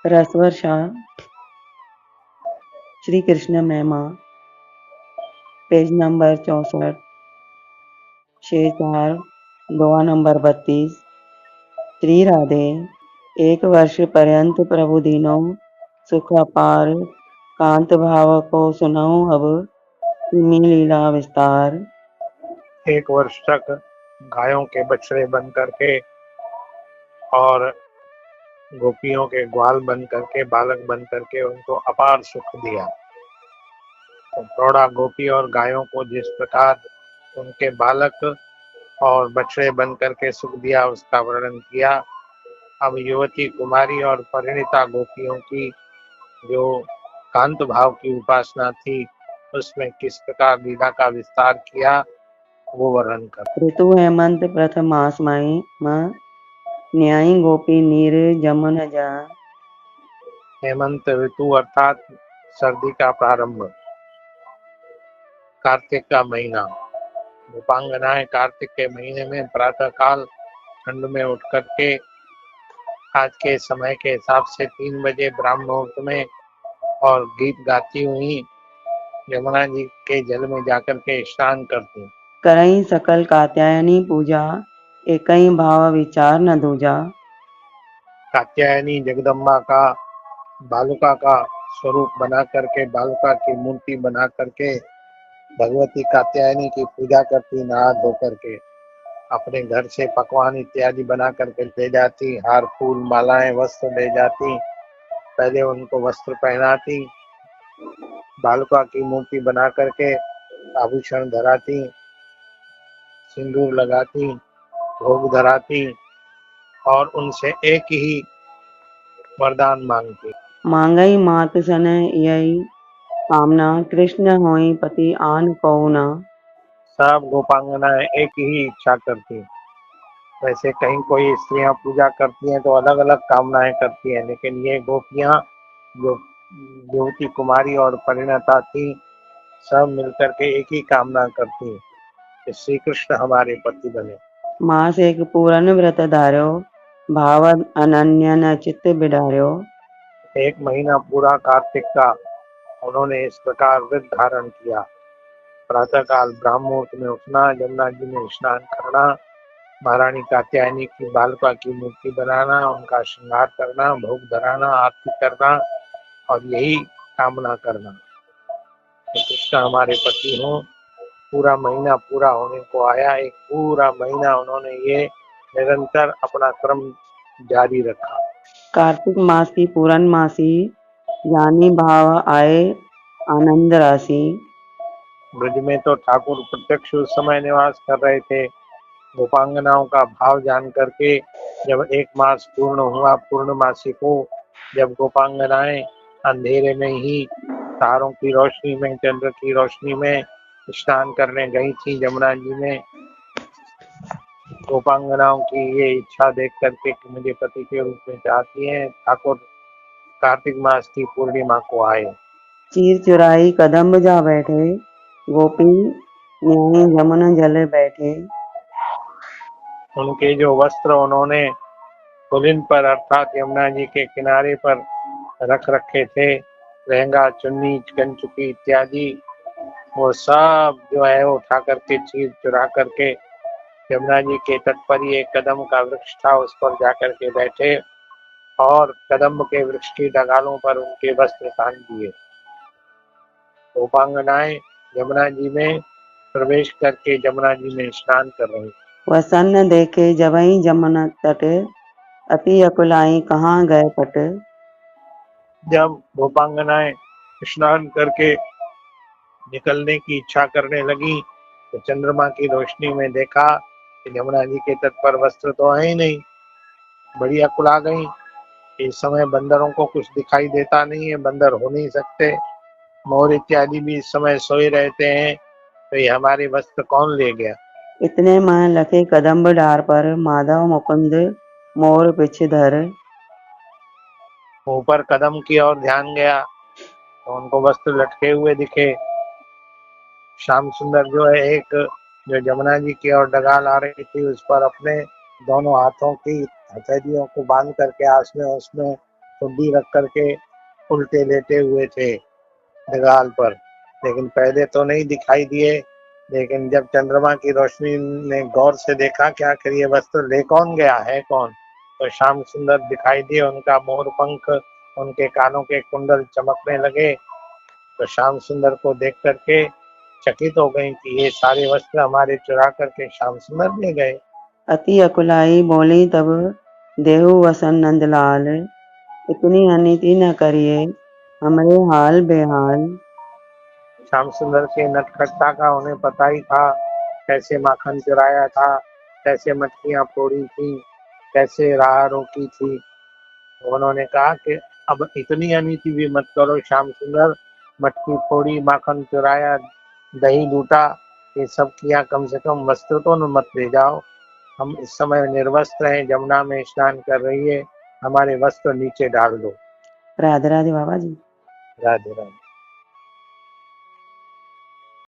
रसवर्षा श्री कृष्ण महिमा page number 64 शेर 4 दोहा number 32। Shri Radhe एक वर्ष पर्यंत प्रभु दीनो सुख अपार कांत भाव को सुनाऊं अब तिमी लीला विस्तार। एक वर्ष तक गायों के बछड़े बन करके और गोपियों के ग्वाल बन करके बालक बन करके उनको अपार सुख दिया। तो प्रौढ़ा गोपी और गायों को जिस प्रकार उनके बालक और बछड़े बन करके सुख दिया उसका वर्णन किया। अब युवती कुमारी और परिणीता गोपियों की जो कांत भाव की उपासना थी उसमें किस प्रकार लीला का विस्तार किया वो वर्णन कर। ऋतु हेमंत प्रथम मास माई माँ न्यायी गोपी नीर जमुन जा। हेमंत ऋतु अर्थात सर्दी का प्रारंभ, कार्तिक का महीना। गोपांगनाएं कार्तिक के महीने में प्रातः काल ठंड में उठ करके आज के समय के हिसाब से 3 बजे ब्राह्म मुहूर्त में और गीत गाती हुई यमुना जी के जल में जाकर के स्नान करती। करई सकल कात्यायनी पूजा एकई भाव विचार न दूजा। कात्यायनी जगदम्बा का बालुका का स्वरूप बना करके बालुका की मूर्ति बना करके भगवती कात्यायनी की पूजा करती, नहा धो करके अपने घर से पकवान इत्यादि बना करके ले जाती, हार फूल मालाएं वस्त्र ले जाती, पहले उनको वस्त्र पहनाती, बालुका की मूर्ति बना करके आभूषण धराती, सिंदूर लगाती, भोग धराती और उनसे एक ही वरदान मांगती। मांगई मात सन यही कामना कृष्ण होई पति आन कहो ना। सब गोपांगनाएं एक ही इच्छा करती। वैसे कहीं कोई स्त्रियां पूजा करती हैं तो अलग अलग कामनाएं करती हैं, लेकिन ये गोपियां जो युवती कुमारी और परिणता थी सब मिलकर के एक ही कामना करती कि श्री कृष्ण हमारे पति बने। मास एक पूरन व्रत धार्यो भाव अनन्य न चित्त बिडार्यो। एक महीना पूरा कार्तिक का उन्होंने इस प्रकार व्रत धारण किया। प्रातः काल ब्राह्म मुहूर्त में उठना, यमुना जी में स्नान करना, महारानी कात्यायनी की बालका की मूर्ति बनाना, उनका श्रृंगार करना, भोग धराना, आरती करना और यही कामना करना कि कृष्ण हमारे पति हों। पूरा महीना पूरा होने को आया, एक पूरा महीना उन्होंने ये निरंतर अपना क्रम जारी रखा। कार्तिक मास की पूर्णमासी जानी भाव आए आनंद राशि। ब्रज में तो ठाकुर प्रत्यक्ष उस समय निवास कर रहे थे। गोपांगनाओं का भाव जान करके जब 1 मास पूर्ण हुआ पूर्णमासी को, जब गोपांगनाएं अंधेरे में ही तारों की रोशनी में, चंद्र की रोशनी में स्नान करने गई थी यमुना जी में, गोपांगनाओं की ये इच्छा देख करके कि मुझे पति के रूप में चाहती हैं, ठाकुर कार्तिक मास की पूर्णिमा को आए। चीर चुराई कदम्ब जा बैठे गोपी न्यायी जमुन जल बैठे। उनके जो वस्त्र उन्होंने पुलिन पर अर्थात यमुना जी के किनारे पर रख रखे थे, लहंगा चुन्नी कंचुकी इत्यादि, वो सब जो है वो उठा करके चीर चुरा करके यमुना जी के तट पर ही एक कदम का वृक्ष था उस पर जाकर के बैठे और कदम्ब के वृक्ष की डगालों पर उनके वस्त्र तान दिए। गोपांगनाएं यमुना जी में प्रवेश करके यमुना जी में स्नान कर रही। वसन देखे जबई जमुन तट अति अकुलाई कहाँ गए पट। जब गोपांगनाएं स्नान करके निकलने की इच्छा करने लगी तो चंद्रमा की रोशनी में देखा कि यमुना जी के तट पर वस्त्र तो है ही नहीं। बड़ी अकुला गई। इस समय बंदरों को कुछ दिखाई देता नहीं है, बंदर हो नहीं सकते, मोर इत्यादि भी इस समय सोए रहते हैं, तो ये हमारे वस्त्र कौन ले गया। इतने में लखे कदम्ब डार पर माधव मुकुंद मोर पिछधर। ऊपर कदम की ओर ध्यान गया तो उनको वस्त्र लटके हुए दिखे। श्याम सुंदर जो है एक जो यमुना जी की ओर डगाल आ रही थी उस पर अपने दोनों हाथों की हथेलियों को बांध करके आस में उसमें ठुड्डी रख करके उल्टे लेटे हुए थे दीवार पर, लेकिन पहले तो नहीं दिखाई दिए। लेकिन जब चंद्रमा की रोशनी ने गौर से देखा कि आखिर ये वस्त्र ले कौन गया है कौन, तो श्याम सुंदर दिखाई दिए। उनका मोर पंख, उनके कानों के कुंडल चमकने लगे। तो श्याम सुंदर को देख करके चकित हो गई कि ये सारे वस्त्र हमारे चुरा करके श्याम सुंदर ले गए। अति अकुलाई बोली तब देहु वसन नंदलाल, इतनी अनिति न करिए हमरे हाल बेहाल। श्याम सुंदर के नटखटता का उन्हें पता ही था, कैसे माखन चुराया था, कैसे मटकियां फोड़ी थी, कैसे राह रोकी थी। उन्होंने कहा कि अब इतनी अनीति भी मत करो श्याम सुंदर, मटकी फोड़ी, माखन चुराया, दही लूटा, ये सब किया, कम से कम वस्त्र तो न मत ले जाओ। हम इस समय निर्वस्त्र हैं, जमुना में स्नान कर रही है, हमारे वस्त्र नीचे डाल दो। राधे राधे बाबा जी। राधे राधे।